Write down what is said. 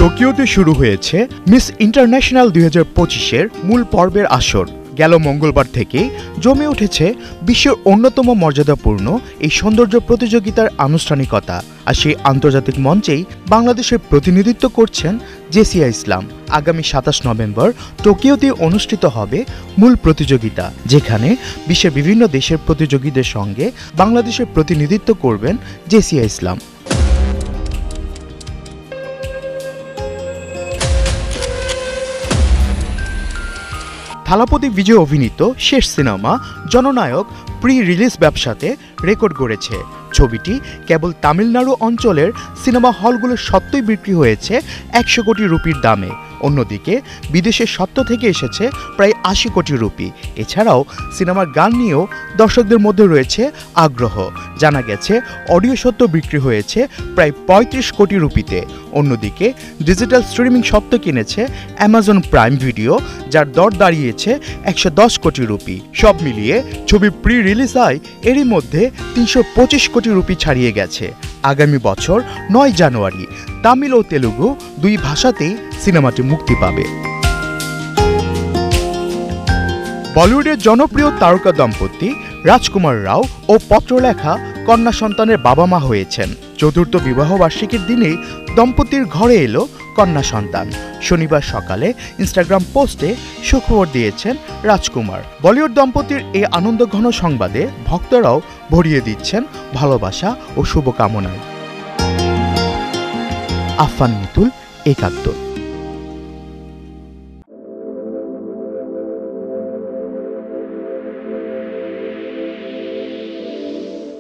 টোকিওতে শুরু হয়েছে miss international 2025-এর মূল পর্বের আসর। গেল মঙ্গলবার থেকেই জমে উঠেছে বিশ্বের অন্যতম মর্যাদাপূর্ণ এই সৌন্দর্য প্রতিযোগিতার আনুষ্ঠানিকতা। আর সেই আন্তর্জাতিক মঞ্চেই বাংলাদেশের প্রতিনিধিত্ব করছেন জেসিয়া ইসলাম। আগামী 27 নভেম্বর টোকিওতে অনুষ্ঠিত হবে মূল প্রতিযোগিতা, যেখানে বিশ্বের বিভিন্ন দেশের প্রতিযোগীদের সঙ্গে বাংলাদেশের প্রতিনিধিত্ব করবেন জেসিয়া ইসলাম। থালাপতি বিজয় অভিনীত শেষ সিনেমা জননায়ক প্রি রিলিজ ব্যবসাতে রেকর্ড গড়েছে। ছবিটি কেবল তামিলনাড়ু অঞ্চলের সিনেমা হলগুলোর সত্যই বিক্রি হয়েছে 100 কোটি রুপির দামে। অন্যদিকে বিদেশের সত্ত্ব থেকে এসেছে প্রায় 80 কোটি রুপি। এছাড়াও সিনেমার গান নিয়েও দর্শকদের মধ্যে রয়েছে আগ্রহ। জানা গেছে অডিও সত্ত্ব বিক্রি হয়েছে প্রায় 35 কোটি রুপিতে। অন্যদিকে ডিজিটাল স্ট্রিমিং সত্ত্ব কিনেছে অ্যামাজন প্রাইম ভিডিও, যার দর দাঁড়িয়েছে 110 কোটি রুপি। সব মিলিয়ে ছবি প্রি রিলিজ আয় এরই মধ্যে 325 কোটি রুপি ছাড়িয়ে গেছে। আগামী বছর 9 জানুয়ারি তামিল ও তেলুগু দুই ভাষাতেই সিনেমাটি মুক্তি পাবে। বলিউডের জনপ্রিয় তারকা দম্পতি রাজকুমার রাও ও পত্রলেখা কন্যা সন্তানের বাবা মা হয়েছেন। চতুর্থ বিবাহবার্ষিকীর দিনেই দম্পতির ঘরে এলো কন্যা সন্তান। শনিবার সকালে ইনস্টাগ্রাম পোস্টে সুখবর দিয়েছেন রাজকুমার। বলিউড দম্পতির এই আনন্দঘন সংবাদে ভক্তরাও ভরিয়ে দিচ্ছেন ভালোবাসা ও শুভকামনায়। আফফান মিতুল, একাত্তর।